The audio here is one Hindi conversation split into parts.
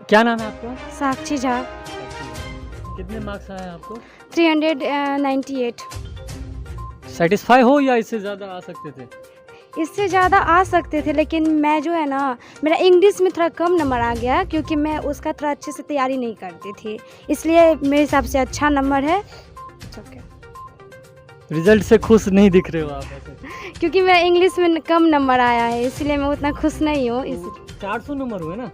क्या नाम है आपका? साक्षी झा। कितने मार्क्स आए हैं आपको? 398। सेटिस्फाई हो या इससे ज़्यादा आ सकते थे? इससे ज़्यादा आ सकते थे, लेकिन मैं जो है ना, मेरा इंग्लिश में थोड़ा कम नंबर आ गया क्योंकि मैं उसका थोड़ा अच्छे से तैयारी नहीं करती थी, इसलिए मेरे हिसाब से अच्छा नंबर है। ओके। रिजल्ट से खुश नहीं दिख रहे हो आप ऐसे। क्योंकि मेरा इंग्लिश में कम नंबर आया है, इसलिए मैं उतना खुश नहीं हूँ। इस 400 नंबर हुए ना?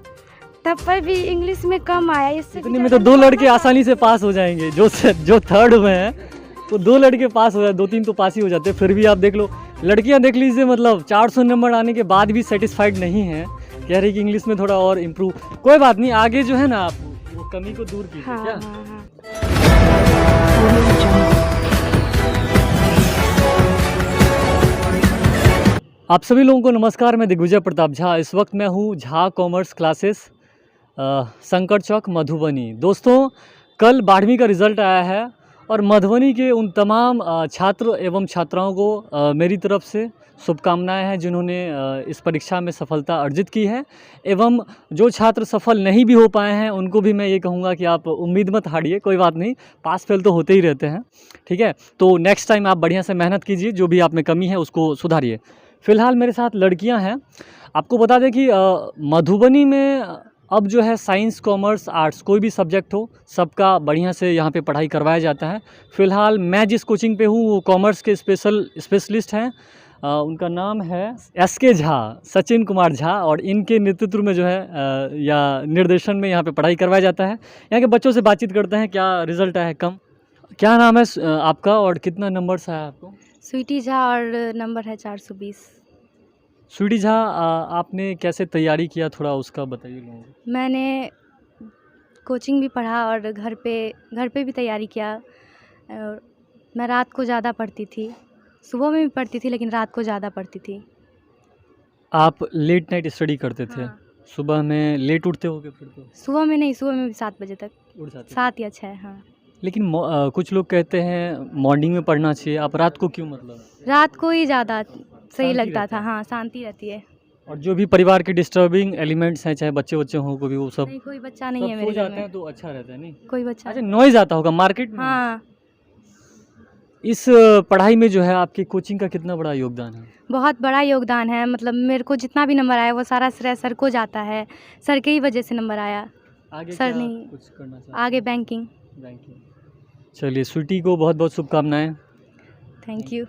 तब पर भी इंग्लिश में कम आया, इससे इतने में तो 2 लड़के आसानी से पास हो जाएंगे। जो थर्ड हुए हैं वो 2 लड़के पास हो जाए, 2-3 तो पास ही हो जाते। फिर भी आप देख लो, लड़कियां देख लीजिए, मतलब 400 नंबर आने के बाद भी सेटिस्फाइड नहीं है, कह रही कि इंग्लिश में थोड़ा और इम्प्रूव। कोई बात नहीं, आगे जो है ना आप वो कमी को दूर कीजिए। हाँ, क्या हाँ, हाँ। आप सभी लोगों को नमस्कार। मैं दिग्विजय प्रताप झा। इस वक्त मैं हूँ झा कॉमर्स क्लासेस, संकट चौक, मधुबनी। दोस्तों, कल 12वीं का रिज़ल्ट आया है और मधुबनी के उन तमाम छात्र एवं छात्राओं को मेरी तरफ से शुभकामनाएं हैं जिन्होंने इस परीक्षा में सफलता अर्जित की है। एवं जो छात्र सफल नहीं भी हो पाए हैं उनको भी मैं ये कहूँगा कि आप उम्मीद मत हारिए, कोई बात नहीं, पास फेल तो होते ही रहते हैं, ठीक है। तो नेक्स्ट टाइम आप बढ़िया से मेहनत कीजिए, जो भी आप में कमी है उसको सुधारिए। फ़िलहाल मेरे साथ लड़कियां हैं। आपको बता दें कि मधुबनी में अब जो है साइंस, कॉमर्स, आर्ट्स कोई भी सब्जेक्ट हो, सबका बढ़िया से यहाँ पे पढ़ाई करवाया जाता है। फ़िलहाल मैं जिस कोचिंग पे हूँ वो कॉमर्स के स्पेशलिस्ट हैं। उनका नाम है SK झा, सचिन कुमार झा, और इनके नेतृत्व में जो है या निर्देशन में यहाँ पे पढ़ाई करवाया जाता है। यहाँ के बच्चों से बातचीत करते हैं, क्या रिज़ल्ट आया है कम। क्या नाम है आपका और कितना नंबर्स आया आपको? स्वीटी झा और नंबर है 420। स्वीटी झा, आपने कैसे तैयारी किया, थोड़ा उसका बताइए लोगों को। मैंने कोचिंग भी पढ़ा और घर पे भी तैयारी किया। और मैं रात को ज़्यादा पढ़ती थी, सुबह में भी पढ़ती थी लेकिन रात को ज़्यादा पढ़ती थी। आप लेट नाइट स्टडी करते थे? हाँ। सुबह में लेट उठते होगे फिर तो? सुबह में नहीं, सुबह में भी 7 बजे तक, उठ जाते 7 या 6। हाँ। लेकिन कुछ लोग कहते हैं मॉर्निंग में पढ़ना चाहिए, आप रात को क्यों, मतलब? रात को ही ज़्यादा सही शांति लगता रहता था। है। हाँ, शांति रहती है। और जो भी परिवार के डिस्टर्बिंग एलिमेंट्स हैं, चाहे बच्चे हों, को भी वो सब नहीं, कोई बच्चा नहीं है सब मेरे सो घर जाते हैं में। तो अच्छा रहता है, नहीं? कोई बच्चा अच्छा, नॉइज़ आता होगा मार्केट में। हाँ, इस पढ़ाई में जो है आपकी कोचिंग का कितना बड़ा योगदान है? बहुत बड़ा योगदान है। मतलब मेरे को जितना भी नंबर आया वो सारा श्रेय सर को जाता है। सर के ही वजह से नंबर आया। आगे सर क्या नहीं, कुछ करना चाहते आगे बैंकिंग। हैं? चलिए, स्वीटी को बहुत बहुत शुभकामनाएं। Thank you.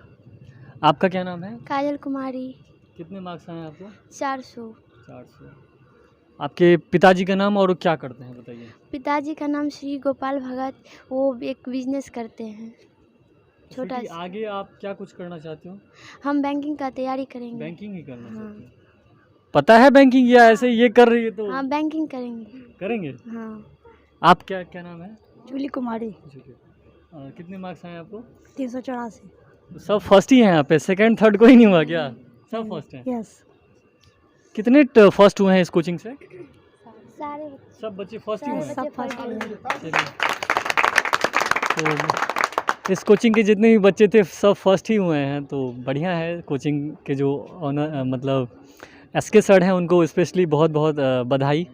आपका क्या नाम है? काजल कुमारी। कितने मार्क्स आए आपको? 400। 400। आपके पिताजी का नाम और वो क्या करते हैं, बताइए। पिताजी का नाम श्री गोपाल भगत, वो एक बिजनेस करते हैं छोटा स्वीटी, सा। आगे आप क्या कुछ करना चाहते हो? हम बैंकिंग का तैयारी करेंगे। बैंकिंग ही करना हाँ। चाहते हो? पता है बैंकिंग, या ऐसे ये कर रही है तो हाँ, बैंकिंग करेंगे। करेंगे? हाँ। आप क्या क्या नाम है? जूली कुमारी। कितने मार्क्स आए आपको? 384। सब फर्स्ट ही हैं यहाँ पे, सेकंड थर्ड कोई नहीं हुआ क्या? सब फर्स्ट हैं। यस। कितने फर्स्ट हुए हैं इस कोचिंग से? सारे सब बच्चे फर्स्ट ही हुए हैं। बच्चे फर्स्ट हैं। तो इस कोचिंग के जितने भी बच्चे थे सब फर्स्ट ही हुए हैं, तो बढ़िया है। कोचिंग के जो ऑनर मतलब SK सर हैं उनको स्पेशली बहुत बहुत बधाई।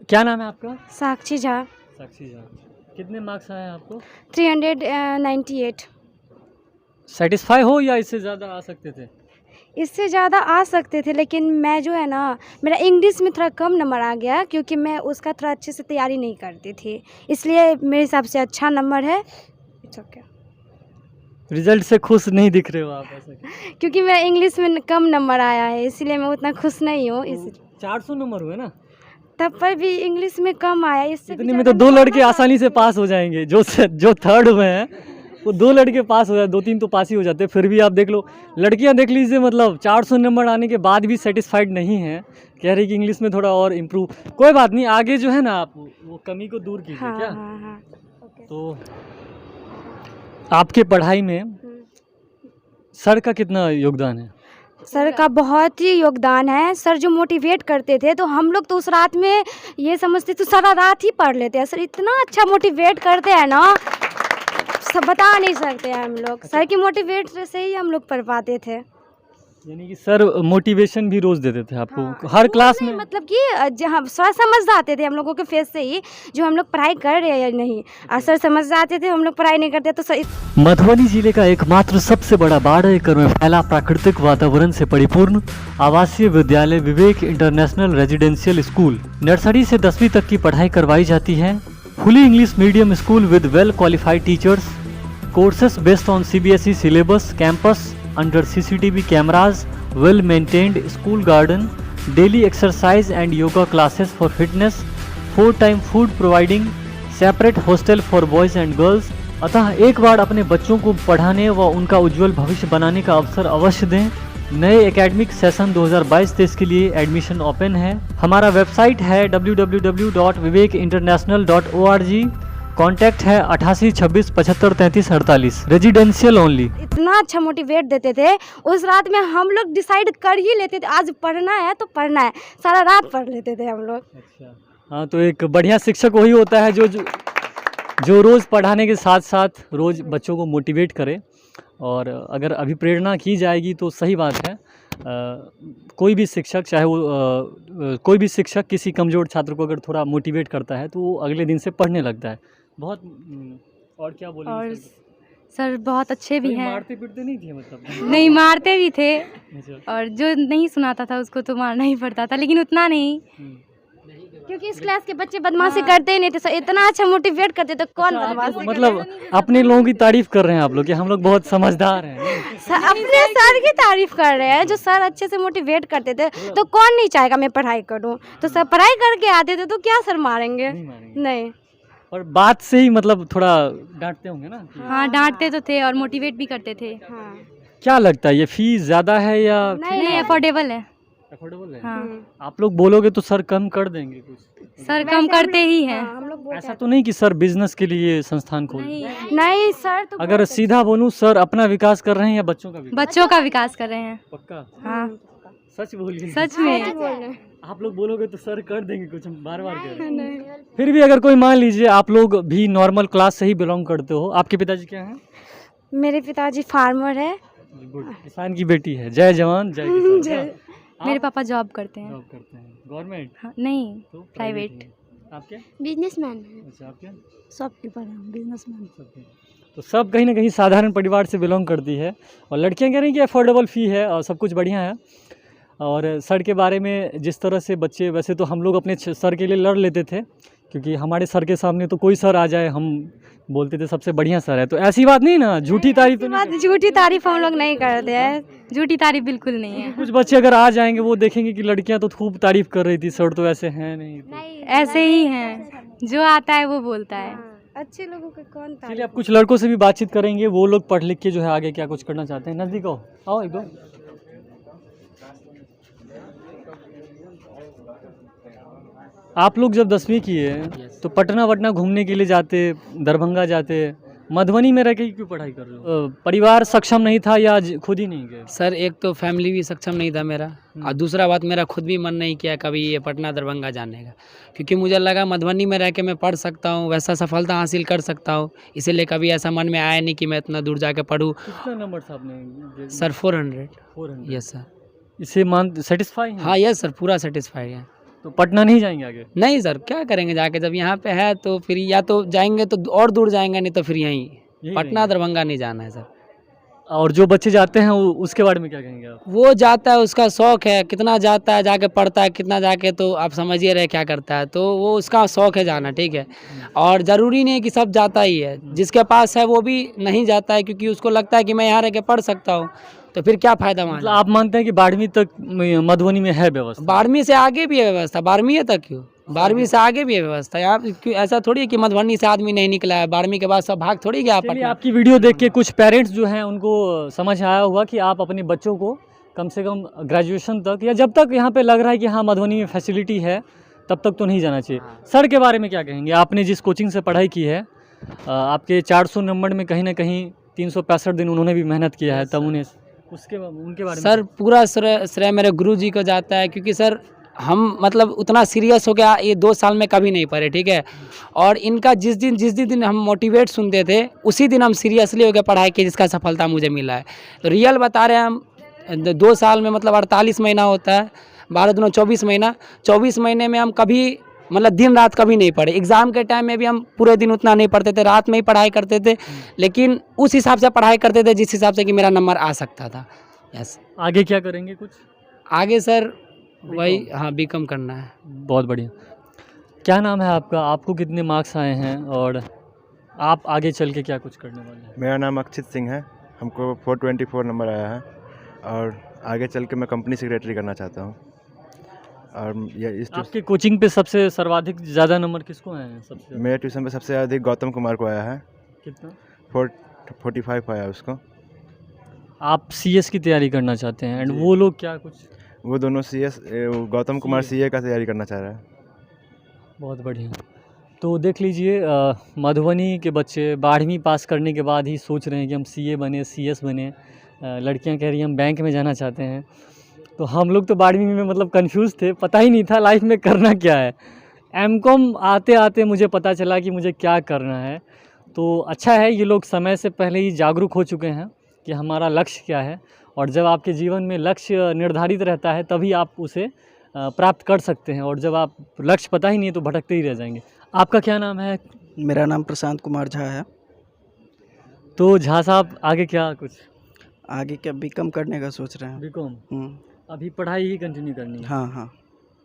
क्या नाम है आपका? साक्षी झा। साक्षी झा। कितने मार्क्स आए हैं आपको? 398। सेटिस्फाई हो या इससे ज़्यादा आ सकते थे? इससे ज़्यादा आ सकते थे, लेकिन मैं जो है ना, मेरा इंग्लिश में थोड़ा कम नंबर आ गया क्योंकि मैं उसका थोड़ा अच्छे से तैयारी नहीं करती थी, इसलिए मेरे हिसाब से अच्छा नंबर है। It's okay. रिजल्ट से खुश नहीं दिख रहे हो आप ऐसे। क्योंकि मेरा इंग्लिश में कम नंबर आया है, इसलिए मैं उतना खुश नहीं हूँ। इस 400 नंबर हुए ना? तब पर भी इंग्लिश में कम आया, इससे इतने में तो 2 लड़के आसानी से पास हो जाएंगे। जो थर्ड हुए हैं वो 2 लड़के पास हो जाते, 2-3 तो पास ही हो जाते। फिर भी आप देख लो, लड़कियां देख लीजिए, मतलब 400 नंबर आने के बाद भी सेटिस्फाइड नहीं है, कह रही कि इंग्लिश में थोड़ा और इम्प्रूव। कोई बात नहीं, आगे जो है ना आप वो कमी को दूर कीजिए। हाँ, क्या हाँ, हाँ। ओके। तो आपके पढ़ाई में सर का कितना योगदान है? सर का बहुत ही योगदान है। सर जो मोटिवेट करते थे, तो हम लोग तो उस रात में ये समझते तो सारा रात ही पढ़ लेते हैं। सर इतना अच्छा मोटिवेट करते हैं ना, सब बता नहीं सकते हैं हम लोग। सर की मोटिवेट से ही हम लोग पढ़ पाते थे। यानी कि सर मोटिवेशन भी रोज देते थे आपको हाँ, हर वो क्लास नहीं, में? मतलब कि जहाँ सर समझ आते थे हम लोगों के फेस से ही जो हम लोग पढ़ाई कर रहे हैं या नहीं, और सर समझ आते थे हम लोग पढ़ाई नहीं करते तो सर मधुबनी जिले का एकमात्र सबसे बड़ा 12 एकड़ में फैला प्राकृतिक वातावरण से परिपूर्ण आवासीय विद्यालय विवेक इंटरनेशनल रेजिडेंशियल स्कूल नर्सरी से 10वीं तक की पढ़ाई करवाई जाती है। Fully English medium school with well qualified teachers, courses based on CBSE syllabus, campus under CCTV cameras, well maintained school garden, daily exercise and yoga classes for fitness, 4-time food providing, separate hostel for boys and girls। अतः एक बार अपने बच्चों को पढ़ाने व उनका उज्जवल भविष्य बनाने का अवसर अवश्य दें। नए एकेडमिक सेशन 2022-23 के लिए एडमिशन ओपन है। हमारा वेबसाइट है www.vivekinternational.org। कॉन्टैक्ट है 88 26 75 33 48। Residential only. इतना अच्छा मोटिवेट देते थे, उस रात में हम लोग डिसाइड कर ही लेते थे आज पढ़ना है तो पढ़ना है, सारा रात पढ़ लेते थे हम लोग। अच्छा, हाँ, तो एक बढ़िया शिक्षक वही होता है जो रोज़ पढ़ाने के साथ साथ रोज़ बच्चों को मोटिवेट करे। और अगर अभिप्रेरणा की जाएगी तो सही बात है। कोई भी शिक्षक चाहे वो कोई भी शिक्षक किसी कमज़ोर छात्र को अगर थोड़ा मोटिवेट करता है तो वो अगले दिन से पढ़ने लगता है। बहुत और क्या बोलेंगे? और सर बहुत अच्छे भी हैं। मारते पीटते नहीं थे मतलब? नहीं, मारते भी थे अच्छा। और जो नहीं सुनाता था उसको तो मारना ही पड़ता था, लेकिन उतना नहीं। क्योंकि इस क्लास के बच्चे बदमाशी करते ही नहीं थे, सर इतना अच्छा मोटिवेट करते तो कौन बदमाशी मतलब अपने लोगों की तारीफ कर रहे हैं आप लोग कि हम लोग बहुत समझदार हैं। सर अपने सर की तारीफ कर रहे हैं, जो सर अच्छे से मोटिवेट करते थे तो कौन नहीं चाहेगा मैं पढ़ाई करूं। तो सर पढ़ाई करके आते थे तो क्या सर मारेंगे? नहीं मारेंगे। नहीं। और बात से ही मतलब थोड़ा डांटते होंगे ना? हाँ, डांटते तो थे और मोटिवेट भी करते थे। हाँ। क्या लगता है ये फीस ज़्यादा है या नहीं, अफोर्डेबल है। अफोर्डेबल है? हाँ, आप लोग बोलोगे तो सर कम कर देंगे कुछ? सर कम करते ही हैं। हम लोग बोलते ऐसा तो नहीं कि सर बिजनेस के लिए संस्थान खोल? नहीं, नहीं सर तो अगर सीधा बोलूं सर अपना विकास कर रहे हैं या बच्चों का विकास? बच्चों का विकास कर रहे हैं। पक्का? हाँ, सच बोलिए। सच में। आप लोग बोलोगे तो सर कर देंगे कुछ, हम बार बार कह रहे हैं। फिर भी अगर कोई मान लीजिए आप लोग भी नॉर्मल क्लास से ही बिलोंग करते हो, आपके पिताजी क्या हैं? मेरे पिताजी फार्मर है। गुड, किसान की बेटी है। जय जवान जय किसान। मेरे पापा जॉब करते हैं। जॉब करते हैं गवर्नमेंट? हाँ, नहीं, तो प्राइवेट। आपके? बिजनेसमैन है। अच्छा, आपके? शॉपकीपर है, बिजनेसमैन। तो सब कहीं ना कहीं साधारण परिवार से बिलोंग करती है। और लड़कियां कह रही हैं कि अफोर्डेबल फ़ी है और सब कुछ बढ़िया है। और सर के बारे में जिस तरह से बच्चे, वैसे तो हम लोग अपने सर के लिए लड़ लेते थे क्योंकि हमारे सर के सामने तो कोई सर आ जाए हम बोलते थे सबसे बढ़िया सर है। तो ऐसी बात नहीं ना, झूठी तारीफ तो नहीं? झूठी तारीफ हम लोग नहीं करते हैं। झूठी तारीफ बिल्कुल नहीं है। कुछ बच्चे अगर आ जाएंगे वो देखेंगे कि लड़कियां तो खूब तारीफ कर रही थी, सर तो ऐसे हैं नहीं। ऐसे ही हैं, जो आता है वो बोलता है। अच्छे लोगों के कौन तारीफ? चलिए अब कुछ लड़कों से भी बातचीत करेंगे, वो लोग पढ़ लिख के जो है आगे क्या कुछ करना चाहते हैं। नज़दीक आओ एक दो। आप लोग जब 10वीं किए तो पटना वटना घूमने के लिए जाते, दरभंगा जाते, मधुबनी में रह के क्यों पढ़ाई कर रहे हो? परिवार सक्षम नहीं था या खुद ही नहीं गए? सर एक तो फैमिली भी सक्षम नहीं था मेरा, और दूसरा बात मेरा खुद भी मन नहीं किया कभी ये पटना दरभंगा जाने का, क्योंकि मुझे लगा मधुबनी में रह के मैं पढ़ सकता हूँ, वैसा सफलता हासिल कर सकता हूँ। इसीलिए कभी ऐसा मन में आया नहीं कि मैं इतना दूर जाके पढ़ूँ। कितना नंबर था आपने? सर 400। 400। Yes sir. इसे मान सेटिस्फाई? हाँ यस सर, पूरा सेटिस्फाइड है। तो पटना नहीं जाएंगे आगे? नहीं सर, क्या करेंगे जाके, जब यहाँ पे है तो फिर या तो जाएंगे तो और दूर जाएंगे, नहीं तो फिर यहीं पटना दरभंगा नहीं जाना है सर। और जो बच्चे जाते हैं उसके बारे में क्या कहेंगे आप? वो जाता है, उसका शौक है, कितना जाता है जाके पढ़ता है, कितना जाके तो आप समझिए रहे क्या करता है, तो वो उसका शौक है जाना, ठीक है। और ज़रूरी नहीं है कि सब जाता ही है, जिसके पास है वो भी नहीं जाता है क्योंकि उसको लगता है कि मैं यहाँ रह के पढ़ सकता हूँ, तो फिर क्या फ़ायदा वहाँ। मतलब आप मानते हैं कि 12वीं तक मधुबनी में है व्यवस्था? 12वीं से आगे भी है व्यवस्था, 12वीं तक क्यों, 12वीं से आगे भी है व्यवस्था। यहाँ क्यों ऐसा थोड़ी है कि मधुबनी से आदमी नहीं निकला है, 12वीं के बाद सब भाग थोड़ी गया चलिए, पटना। आपकी वीडियो देख के कुछ पेरेंट्स जो हैं उनको समझ आया होगा कि आप अपने बच्चों को कम से कम ग्रेजुएशन तक या जब तक यहाँ पे लग रहा है कि हाँ मधुबनी में फैसिलिटी है तब तक तो नहीं जाना चाहिए। सर के बारे में क्या कहेंगे? आपने जिस कोचिंग से पढ़ाई की है, आपके 400 नंबर में कहीं ना कहीं 365 दिन उन्होंने भी मेहनत किया है, तब उन्हें उनके बारे में? सर पूरा श्रेय मेरे गुरुजी को जाता है, क्योंकि सर हम मतलब उतना सीरियस हो गया ये 2 साल में कभी नहीं पढ़े, ठीक है। और इनका जिस दिन हम मोटिवेट सुनते थे उसी दिन हम सीरियसली हो गए पढ़ाई की, जिसका सफलता मुझे मिला है। तो रियल बता रहे हैं हम, 2 साल में मतलब 48 महीना होता है, 12 दूना 24 महीना। 24 महीने में हम कभी मतलब दिन रात कभी नहीं पढ़े। एग्ज़ाम के टाइम में भी हम पूरे दिन उतना नहीं पढ़ते थे, रात में ही पढ़ाई करते थे, लेकिन उस हिसाब से पढ़ाई करते थे जिस हिसाब से कि मेरा नंबर आ सकता था। यस। आगे क्या करेंगे कुछ? आगे सर वही हाँ बीकॉम करना है। बहुत बढ़िया। क्या नाम है आपका? आपको कितने मार्क्स आए हैं और आप आगे चल के क्या कुछ करने वाले हैं? मेरा नाम अक्षित सिंह है, हमको 424 नंबर आया है और आगे चल के मैं कंपनी सेक्रेटरी करना चाहता हूँ। और ये इस आपके कोचिंग पे सबसे सर्वाधिक ज़्यादा नंबर किसको आए हैं? सबसे मेरे ट्यूशन पे सबसे अधिक गौतम कुमार को आया है, कितना? 45 आया उसको। आप सीएस की तैयारी करना चाहते हैं एंड जी। वो लोग क्या कुछ? वो दोनों CS Gautam Kumar CA CA का तैयारी करना चाह रहा है। बहुत बढ़िया। तो देख लीजिए मधुबनी के बच्चे 12वीं पास करने के बाद ही सोच रहे हैं कि हम CA बने, CS बने। लड़कियां कह रही हैं हम बैंक में जाना चाहते हैं। तो हम लोग तो 12वीं में मतलब कंफ्यूज थे, पता ही नहीं था लाइफ में करना क्या है। एमकॉम आते आते मुझे पता चला कि मुझे क्या करना है। तो अच्छा है ये लोग समय से पहले ही जागरूक हो चुके हैं कि हमारा लक्ष्य क्या है, और जब आपके जीवन में लक्ष्य निर्धारित रहता है तभी आप उसे प्राप्त कर सकते हैं, और जब आप लक्ष्य पता ही नहीं है तो भटकते ही रह जाएंगे। आपका क्या नाम है? मेरा नाम प्रशांत कुमार झा है। तो झा साहब आगे क्या कुछ? आगे क्या बीकॉम करने का सोच रहे हैं। बीकॉम हम्म, अभी पढ़ाई ही कंटिन्यू करनी है? हाँ हाँ,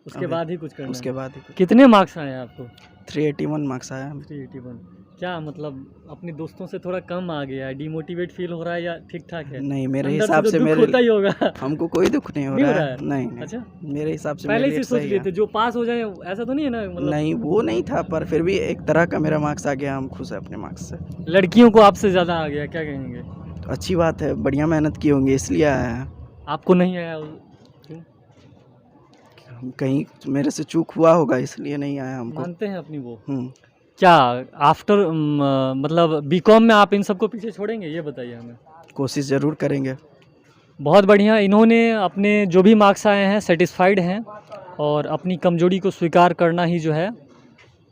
उसके अभी- बाद ही कुछ करना उसके है? बाद ही कुछ। कितने मार्क्स आए हैं आपको? 381 मार्क्स आया है। 381। क्या मतलब अपने दोस्तों से थोड़ा कम आ गया है, डिमोटिवेट फील हो रहा है या ठीक ठाक है? नहीं, मेरे अंदर हिसाब तो से दुख मेरे होता ही होगा। हमको कोई दुख नहीं हो नहीं हो रहा रहा है। है? नहीं नहीं, अच्छा, मेरे हिसाब से पहले मेरे से रेट सोच सही लिए है। थे जो पास हो जाए, ऐसा तो नहीं है ना मतलब? नहीं, वो नहीं था, पर फिर भी एक तरह का मेरा मार्क्स आ गया, हम खुश है अपने मार्क्स से। लड़कियों को आपसे ज़्यादा आ गया, क्या कहेंगे? तो अच्छी बात है, बढ़िया मेहनत की होंगी इसलिए आया है। आपको नहीं आया? क्यों? कहीं मेरे से चूक हुआ होगा इसलिए नहीं आया हमको। मानते हैं अपनी वो? क्या आफ्टर मतलब बीकॉम में आप इन सबको पीछे छोड़ेंगे, ये बताइए हमें। कोशिश ज़रूर करेंगे। बहुत बढ़िया। इन्होंने अपने जो भी मार्क्स आए हैं सेटिस्फाइड हैं, और अपनी कमजोरी को स्वीकार करना ही जो है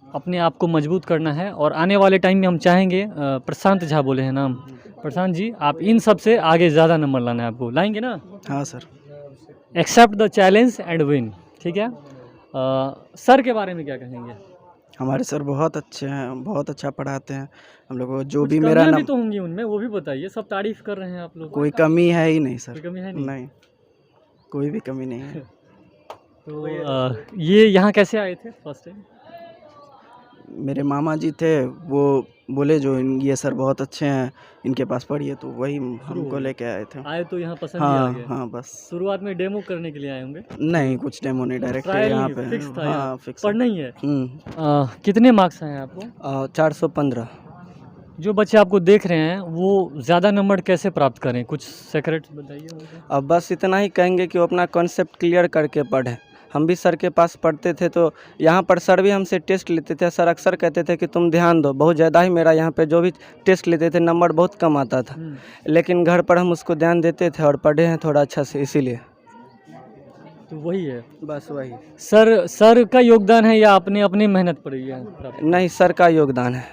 अपने आप को मजबूत करना है। और आने वाले टाइम में हम चाहेंगे, प्रशांत झा बोले हैं नाम, प्रशांत जी आप इन सब से आगे ज़्यादा नंबर लाना है आपको, लाएंगे ना? हाँ sir. Accept the challenge and win, ठीक है? सर के बारे में क्या कहेंगे? हमारे सर बहुत अच्छे हैं, बहुत अच्छा पढ़ाते हैं हम लोग को। जो कुछ भी मेरा कमियां भी नाम, तो होंगी उनमें, वो भी बताइए। सब तारीफ कर रहे हैं आप लोग। कोई कमी है ही नहीं कोई सर। कमी है नहीं? नहीं, कोई भी कमी नहीं है। तो ये यहाँ कैसे आए थे फर्स्ट टाइम? मेरे मामा जी थे, वो बोले जो ये सर बहुत अच्छे हैं, इनके पास पढ़िए, तो वही हमको लेके आए थे। आए तो यहाँ पसंद ही आ हाँ गया? हाँ, बस। शुरुआत में डेमो करने के लिए आए होंगे? नहीं, कुछ डेमो नहीं, डायरेक्ट ट्रायल यहाँ ही पे। फिक्स था हाँ, यहाँ? फिक्स पढ़ना ही है? 415। कितने मार्क्स आए हैं आपको? 415। जो बच्चे आपको देख रहे हैं वो ज़्यादा नंबर कैसे प्राप्त करें, कुछ सेक्रेट बताइए मुझे। अब बस इतना ही कहेंगे कि वो अपना कॉन्सेप्ट क्लियर करके पढ़ें। हम भी सर के पास पढ़ते थे, तो यहाँ पर सर भी हमसे टेस्ट लेते थे। सर अक्सर कहते थे कि तुम ध्यान दो, बहुत ज़्यादा ही मेरा यहाँ पे जो भी टेस्ट लेते थे नंबर बहुत कम आता था, लेकिन घर पर हम उसको ध्यान देते थे और पढ़े हैं थोड़ा अच्छा से, इसीलिए। तो वही है, बस वही। सर का योगदान है या अपने अपनी मेहनत पर ही है प्राप्त? नहीं, सर का योगदान है।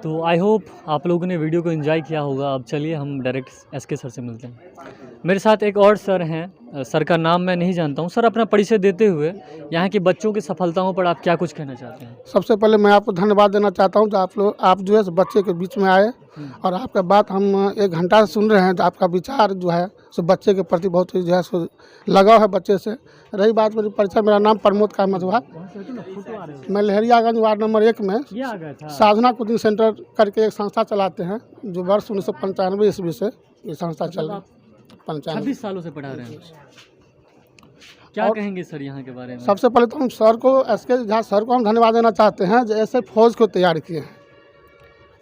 तो आई होप आप लोगों ने वीडियो को एंजॉय किया होगा। अब चलिए हम डायरेक्ट SK सर से मिलते हैं। मेरे साथ एक और सर हैं, सर का नाम मैं नहीं जानता हूं। सर अपना परिचय देते हुए यहाँ के बच्चों की सफलताओं पर आप क्या कुछ कहना चाहते हैं? सबसे पहले मैं आपको धन्यवाद देना चाहता हूं जो आप जो है सो बच्चे के बीच में आए और आपका बात हम 1 घंटा से सुन रहे हैं। तो आपका विचार जो है सो बच्चे के प्रति बहुत ही जो है सो लगाव है बच्चे से। रही बात मेरी परिचय, मेरा नाम प्रमोद कामत हुआ, मैं लहरियागंज वार्ड नंबर 1 में साधना कोचिंग सेंटर करके एक संस्था चलाते हैं, जो वर्ष 1995 ईस्वी से ये संस्था चल रही है। 26 सालों से पढ़ा रहे हैं। क्या कहेंगे सर यहाँ के बारे में? सबसे पहले तो हम सर को, SK झा सर को हम धन्यवाद देना चाहते हैं जो ऐसे फौज को तैयार किए हैं,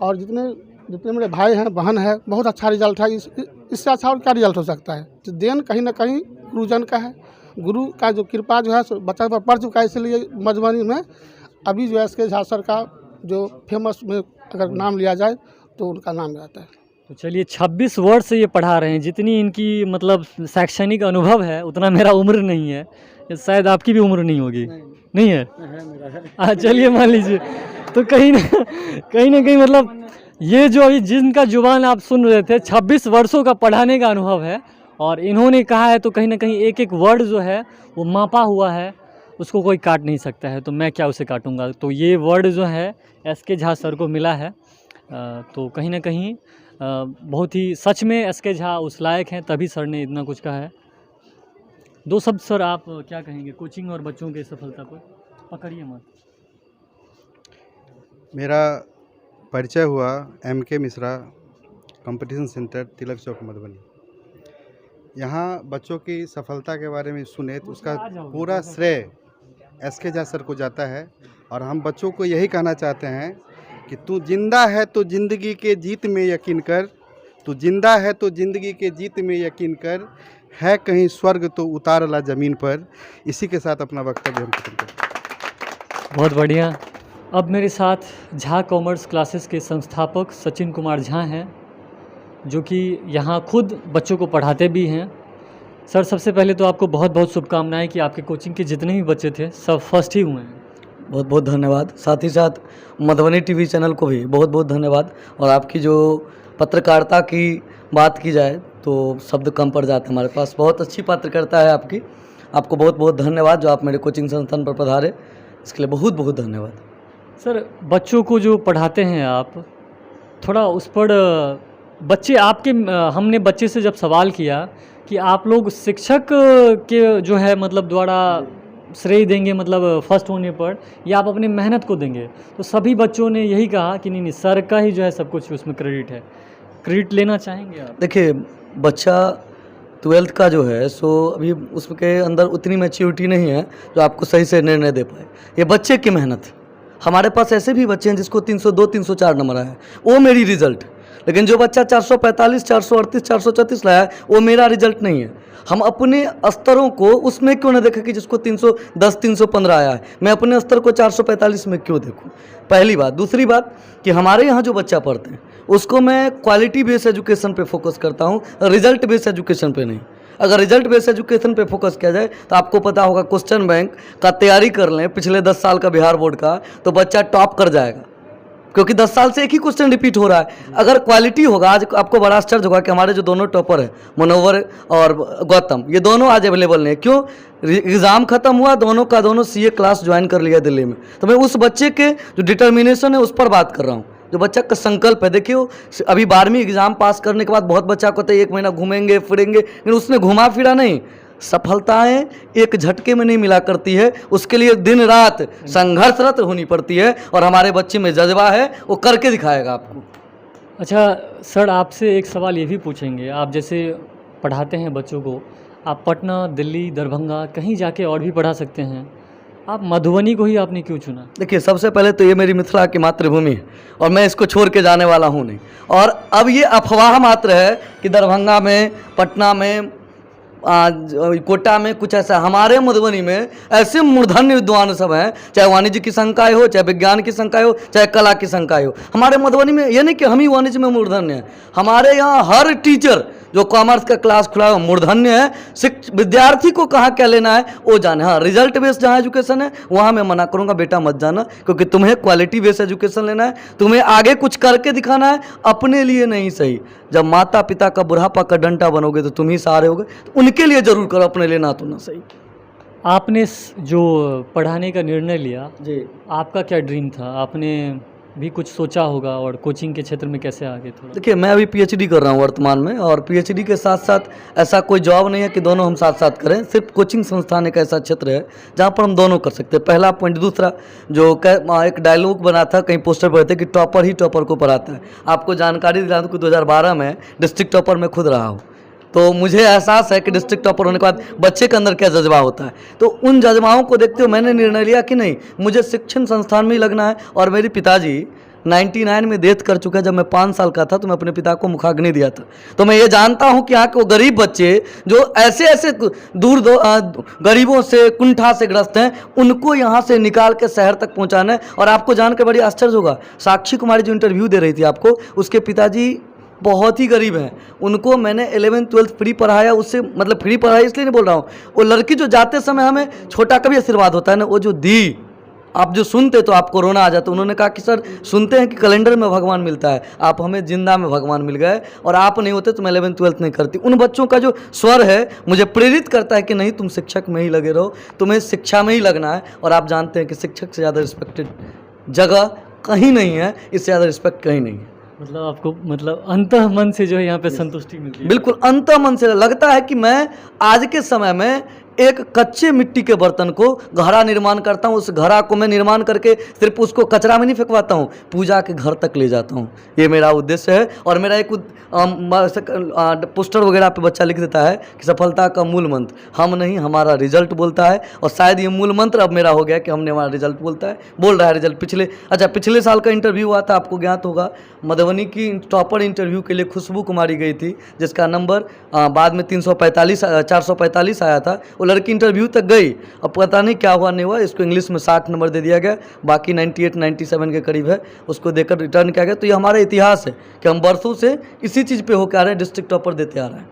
और जितने मेरे भाई हैं बहन है, बहुत अच्छा रिजल्ट है। इससे अच्छा और क्या रिजल्ट हो सकता है? तो देन कहीं ना कहीं गुरुजन का है, गुरु का जो कृपा जो है बच्चा पर पड़ चुका है। इसलिए मधुबनी में अभी जो SK झा सर का जो फेमस में अगर नाम लिया जाए तो उनका नाम रहता है। तो चलिए 26 वर्ष से ये पढ़ा रहे हैं। जितनी इनकी मतलब शैक्षणिक अनुभव है उतना मेरा उम्र नहीं है, शायद आपकी भी उम्र नहीं होगी। नहीं है? चलिए मान लीजिए। तो कहीं ना कहीं मतलब ये जो अभी जिनका जुबान आप सुन रहे थे 26 वर्षों का पढ़ाने का अनुभव है, और इन्होंने कहा है तो कहीं ना कहीं एक एक वर्ड जो है वो मापा हुआ है, उसको कोई काट नहीं सकता है, तो मैं क्या उसे काटूंगा। तो ये वर्ड जो है एसके झा सर को मिला है, तो कहीं ना कहीं बहुत ही सच में एसके झा उस लायक हैं, तभी सर ने इतना कुछ कहा है। दो शब्द सर आप क्या कहेंगे कोचिंग और बच्चों के सफलता पर? पकड़िए मत। मेरा परिचय हुआ MK मिश्रा कंपटीशन सेंटर तिलक चौक मधुबनी। यहाँ बच्चों की सफलता के बारे में सुने तो उसका पूरा श्रेय SK झा सर को जाता है, और हम बच्चों को यही कहना चाहते हैं कि तू जिंदा है तो ज़िंदगी के जीत में यकीन कर, तू जिंदा है तो ज़िंदगी के जीत में यकीन कर, है कहीं स्वर्ग तो उतार ला ज़मीन पर। इसी के साथ अपना वक्तव्य हम खत्म करते हैं। बहुत बढ़िया। अब मेरे साथ झा कॉमर्स क्लासेस के संस्थापक सचिन कुमार झा हैं, जो कि यहाँ खुद बच्चों को पढ़ाते भी हैं। सर सबसे पहले तो आपको बहुत बहुत शुभकामनाएं कि आपके कोचिंग के जितने भी बच्चे थे सब फर्स्ट ही हुए हैं। बहुत बहुत धन्यवाद। साथ ही साथ मधुबनी टीवी चैनल को भी बहुत बहुत धन्यवाद। और आपकी जो पत्रकारिता की बात की जाए तो शब्द कम पड़ जाते हैं हमारे पास। बहुत अच्छी पत्रकारिता है आपकी, आपको बहुत बहुत धन्यवाद जो आप मेरे कोचिंग संस्थान पर पधारे, इसके लिए बहुत बहुत धन्यवाद। सर बच्चों को जो पढ़ाते हैं आप, थोड़ा उस पर बच्चे आपके हमने बच्चे से जब सवाल किया कि आप लोग शिक्षक के जो है मतलब द्वारा श्रेय देंगे मतलब फर्स्ट होने पर, या आप अपने मेहनत को देंगे, तो सभी बच्चों ने यही कहा कि नहीं सर का ही जो है सब कुछ उसमें क्रेडिट है। क्रेडिट लेना चाहेंगे आप? देखिए बच्चा 12th का जो है सो अभी उसके अंदर उतनी मैच्योरिटी नहीं है जो आपको सही से निर्णय दे पाए। ये बच्चे की मेहनत है। हमारे पास ऐसे भी बच्चे हैं जिसको 302 304 नंबर आया है, वो मेरी रिजल्ट। लेकिन जो बच्चा 445 438 434 लाया है वो मेरा रिजल्ट नहीं है। हम अपने स्तरों को उसमें क्यों ना देखें कि जिसको 310 315 आया है, मैं अपने स्तर को 445 में क्यों देखूं? पहली बात। दूसरी बात कि हमारे यहाँ जो बच्चा पढ़ते हैं उसको मैं क्वालिटी बेस्ड एजुकेशन पे फोकस करता हूँ, रिजल्ट बेस्ड एजुकेशन पे नहीं। अगर रिजल्ट बेस्ड एजुकेशन पे फोकस किया जाए तो आपको पता होगा क्वेश्चन बैंक का तैयारी कर लें पिछले 10 साल का बिहार बोर्ड का, तो बच्चा टॉप कर जाएगा, क्योंकि 10 साल से एक ही क्वेश्चन रिपीट हो रहा है। अगर क्वालिटी होगा, आज आपको बड़ा आश्चर्य होगा कि हमारे जो दोनों टॉपर हैं मनोवर और गौतम, ये दोनों आज अवेलेबल नहीं है। क्यों? एग्ज़ाम खत्म हुआ, दोनों का दोनों CA क्लास ज्वाइन कर लिया दिल्ली में। तो मैं उस बच्चे के जो डिटर्मिनेशन है उस पर बात कर रहा हूँ, जो बच्चा का संकल्प है। देखिए अभी 12वीं एग्ज़ाम पास करने के बाद बहुत बच्चा कहते हैं 1 महीना घूमेंगे फिरेंगे, लेकिन उसने घुमा फिरा नहीं। सफलताएं एक झटके में नहीं मिला करती है, उसके लिए दिन रात संघर्षरत होनी पड़ती है, और हमारे बच्चे में जज्बा है, वो करके दिखाएगा आपको। अच्छा सर आपसे एक सवाल ये भी पूछेंगे, आप जैसे पढ़ाते हैं बच्चों को, आप पटना दिल्ली दरभंगा कहीं जाके और भी पढ़ा सकते हैं, आप मधुबनी को ही आपने क्यों चुना? देखिए सबसे पहले तो ये मेरी मिथिला की मातृभूमि है और मैं इसको छोड़ के जाने वाला हूँ नहीं। और अब ये अफवाह मात्र है कि दरभंगा में, पटना में, कोटा में कुछ ऐसा। हमारे मधुबनी में ऐसे मूर्धन्य विद्वान सब हैं, चाहे वाणिज्य की संकाय हो, चाहे विज्ञान की संकाय हो, चाहे कला की संकाय हो। हमारे मधुबनी में ये नहीं कि हम ही वाणिज्य में मूर्धन्य हैं, हमारे यहाँ हर टीचर जो कॉमर्स का क्लास खुला है मूर्धन्य है। विद्यार्थी को कहाँ क्या लेना है वो जाने। हाँ, रिजल्ट बेस्ड जहाँ एजुकेशन है वहाँ मैं मना करूँगा, बेटा मत जाना, क्योंकि तुम्हें क्वालिटी बेस्ड एजुकेशन लेना है, तुम्हें आगे कुछ करके दिखाना है, अपने लिए नहीं। सही जब माता पिता का बुढ़ापा का डंटा बनोगे तो तुम ही सहारे होगे, तो उनके लिए जरूर करो, अपने लिए ना तो ना। सही। आपने जो पढ़ाने का निर्णय लिया जी, आपका क्या ड्रीम था? आपने भी कुछ सोचा होगा, और कोचिंग के क्षेत्र में कैसे आगे थोड़ा? देखिए मैं अभी PhD कर रहा हूँ वर्तमान में, और PhD के साथ साथ ऐसा कोई जॉब नहीं है कि दोनों हम साथ साथ करें। सिर्फ कोचिंग संस्थान एक ऐसा क्षेत्र है जहाँ पर हम दोनों कर सकते हैं। पहला पॉइंट। दूसरा जो एक डायलॉग बना था, कहीं पोस्टर पर थे कि टॉपर ही टॉपर को पढ़ाता है। आपको जानकारी दिला दूँ कि 2012 में डिस्ट्रिक्ट टॉपर में खुद रहा हूँ, तो मुझे एहसास है कि डिस्ट्रिक्ट टॉपर होने के बाद बच्चे के अंदर क्या जज्बा होता है। तो उन जज्बाओं को देखते हुए मैंने निर्णय लिया कि नहीं, मुझे शिक्षण संस्थान में ही लगना है। और मेरे पिताजी 99 में डेथ कर चुका है। जब मैं 5 साल का था तो मैं अपने पिता को मुखाग्नि दिया था। तो मैं ये जानता हूँ कि यहाँ के वो गरीब बच्चे जो ऐसे ऐसे गरीबों से, कुंठा से ग्रस्त हैं, उनको यहाँ से निकाल के शहर तक पहुँचाना है। और आपको जानकर बड़ी आश्चर्य होगा, साक्षी कुमारी जो इंटरव्यू दे रही थी आपको, उसके पिताजी बहुत ही गरीब हैं। उनको मैंने 11th 12th फ्री पढ़ाया। उससे मतलब फ्री पढ़ाई इसलिए नहीं बोल रहा हूँ, वो लड़की जो जाते समय हमें छोटा का भी आशीर्वाद होता है ना, वो जो दी आप जो सुनते तो आप कोरोना आ जाता। उन्होंने कहा कि सर सुनते हैं कि कैलेंडर में भगवान मिलता है, आप हमें जिंदा में भगवान मिल गए, और आप नहीं होते तो मैं 11th 12th नहीं करती। उन बच्चों का जो स्वर है मुझे प्रेरित करता है कि नहीं, तुम शिक्षक में ही लगे रहो, तुम्हें शिक्षा में ही लगना है। और आप जानते हैं कि शिक्षक से ज़्यादा रिस्पेक्टेड जगह कहीं नहीं है, इससे ज़्यादा रिस्पेक्ट कहीं नहीं है। मतलब आपको मतलब अंतः मन से जो है यहाँ पे संतुष्टि मिलती है। बिल्कुल अंतः मन से लगता है कि मैं आज के समय में एक कच्चे मिट्टी के बर्तन को घड़ा निर्माण करता हूँ। उस घड़ा को मैं निर्माण करके सिर्फ उसको कचरा में नहीं फेंकवाता हूँ, पूजा के घर तक ले जाता हूँ। ये मेरा उद्देश्य है। और मेरा एक पोस्टर वगैरह पे बच्चा लिख देता है कि सफलता का मूल मंत्र हम नहीं, हमारा रिजल्ट बोलता है। और शायद ये मूल मंत्र अब मेरा हो गया कि हमने हमारा रिजल्ट बोल रहा है रिजल्ट। पिछले साल का इंटरव्यू हुआ था, आपको ज्ञात होगा, मधुबनी की टॉपर इंटरव्यू के लिए खुशबू कुमारी गई थी, जिसका नंबर बाद में 445 आया था। वो लड़की इंटरव्यू तक गई, अब पता नहीं क्या हुआ नहीं हुआ, इसको इंग्लिश में 60 नंबर दे दिया गया, बाकी 98 97 के करीब है, उसको देकर रिटर्न किया गया। तो ये हमारा इतिहास है कि हम बरसों से इसी चीज़ पे होकर आ रहे हैं, डिस्ट्रिक्ट टॉपर देते आ रहे हैं।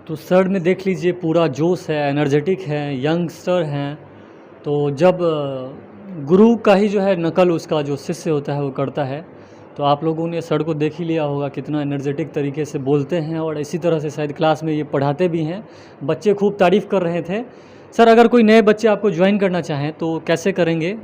तो सर में देख लीजिए पूरा जोश है, एनर्जेटिक है, यंगस्टर हैं। तो जब गुरु का ही जो है नकल उसका जो शिष्य होता है वो करता है, तो आप लोगों ने सर को देख ही लिया होगा कितना एनर्जेटिक तरीके से बोलते हैं, और इसी तरह से शायद क्लास में ये पढ़ाते भी हैं। बच्चे खूब तारीफ़ कर रहे थे। सर अगर कोई नए बच्चे आपको ज्वाइन करना चाहें तो कैसे करेंगे?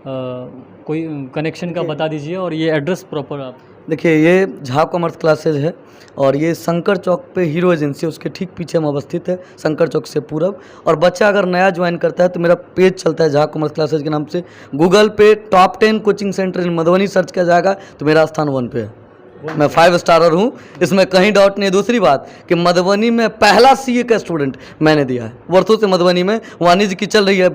कोई कनेक्शन का बता दीजिए, और ये एड्रेस प्रॉपर आप। देखिए, ये झा कॉमर्स क्लासेज है और ये शंकर चौक पे हीरो एजेंसी, उसके ठीक पीछे में अवस्थित है, शंकर चौक से पूरब। और बच्चा अगर नया ज्वाइन करता है तो मेरा पेज चलता है झा कॉमर्स क्लासेज के नाम से। गूगल पे टॉप 10 कोचिंग सेंटर इन मधुबनी सर्च किया जाएगा तो मेरा स्थान 1 पे है। मैं 5 स्टारर हूँ, इसमें कहीं डाउट नहीं। दूसरी बात कि मधुबनी में पहला सीए का स्टूडेंट मैंने दिया है। वर्षों से मधुबनी में वाणिज्य की चल रही है,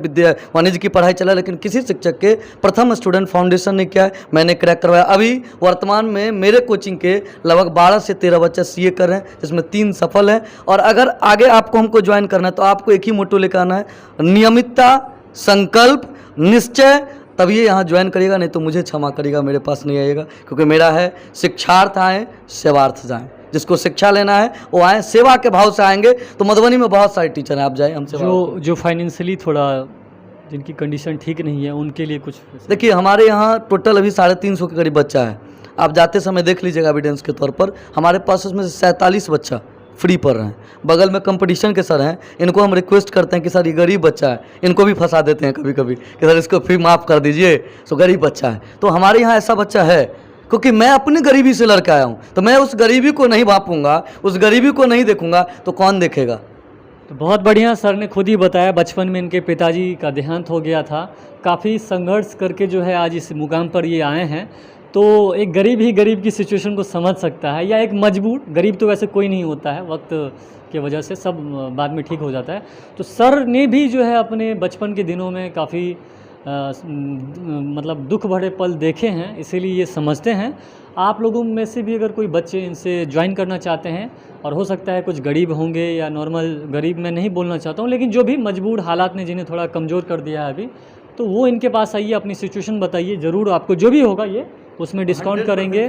वाणिज्य की पढ़ाई चला है, लेकिन किसी शिक्षक के प्रथम स्टूडेंट फाउंडेशन ने किया है, मैंने क्रैक करवाया। अभी वर्तमान में मेरे कोचिंग के लगभग 12 से 13 बच्चे सीए कर रहे हैं, जिसमें 3 सफल हैं। और अगर आगे आपको हमको ज्वाइन करना है तो आपको एक ही मोटो लेकर आना है, नियमितता, संकल्प, निश्चय, तब ये यहाँ ज्वाइन करिएगा, नहीं तो मुझे क्षमा करिएगा, मेरे पास नहीं आइएगा। क्योंकि मेरा है शिक्षार्थ आएँ सेवार्थ जाएँ। जिसको शिक्षा लेना है वो आए, सेवा के भाव से आएंगे। तो मधुबनी में बहुत सारे टीचर हैं, आप जाए हमसे। जो फाइनेंशियली थोड़ा जिनकी कंडीशन ठीक नहीं है उनके लिए कुछ देखिए, हमारे यहाँ टोटल अभी 350 के करीब बच्चा है। आप जाते समय देख लीजिएगा एविडेंस के तौर पर, हमारे पास उसमें से 47 बच्चा फ्री पढ़ रहे हैं। बगल में कंपटीशन के सर हैं, इनको हम रिक्वेस्ट करते हैं कि सर ये गरीब बच्चा है, इनको भी फंसा देते हैं कभी कभी कि सर इसको फी माफ़ कर दीजिए, तो गरीब बच्चा है। तो हमारे यहाँ ऐसा बच्चा है, क्योंकि मैं अपनी गरीबी से लड़के आया हूँ, तो मैं उस गरीबी को नहीं भापूंगा, उस गरीबी को नहीं देखूंगा तो कौन देखेगा। तो बहुत बढ़िया, सर ने खुद ही बताया बचपन में इनके पिताजी का देहांत हो गया था, काफ़ी संघर्ष करके जो है आज इस मुकाम पर ये आए हैं। तो एक गरीब ही गरीब की सिचुएशन को समझ सकता है, या एक मजबूर गरीब तो वैसे कोई नहीं होता है, वक्त की वजह से सब बाद में ठीक हो जाता है। तो सर ने भी जो है अपने बचपन के दिनों में काफ़ी मतलब दुख भरे पल देखे हैं, इसीलिए ये समझते हैं। आप लोगों में से भी अगर कोई बच्चे इनसे ज्वाइन करना चाहते हैं, और हो सकता है कुछ गरीब होंगे या नॉर्मल गरीब मैं नहीं बोलना चाहता हूँ, लेकिन जो भी मजबूर हालात ने जिन्हें थोड़ा कमज़ोर कर दिया है अभी, तो वो इनके पास आइए, अपनी सिचुएशन बताइए, ज़रूर आपको जो भी होगा ये उसमें डिस्काउंट करेंगे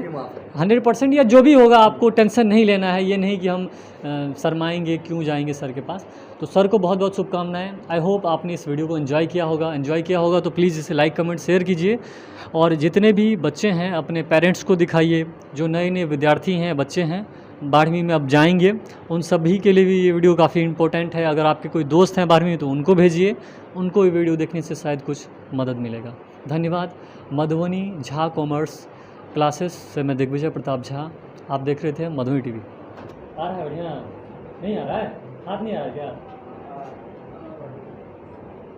100%। या जो भी होगा आपको टेंशन नहीं लेना है, ये नहीं कि हम शर्माएंगे क्यों जाएंगे सर के पास। तो सर को बहुत बहुत शुभकामनाएं। आई होप आपने इस वीडियो को एंजॉय किया होगा तो प्लीज़ इसे लाइक कमेंट शेयर कीजिए, और जितने भी बच्चे हैं अपने पेरेंट्स को दिखाइए, जो नए नए विद्यार्थी हैं, बच्चे हैं 12वीं में अब जाएंगे, उन सभी के लिए भी ये वीडियो काफ़ी इंपॉर्टेंट है। अगर आपके कोई दोस्त हैं 12वीं में तो उनको भेजिए, उनको ये वीडियो देखने से शायद कुछ मदद मिलेगा। धन्यवाद। मधुबनी झा कॉमर्स क्लासेस से मैं दिग्विजय प्रताप झा, आप देख रहे थे मधुबनी टीवी। आ रहा है बढ़िया? नहीं आ रहा है? हाथ नहीं आ रहा क्या?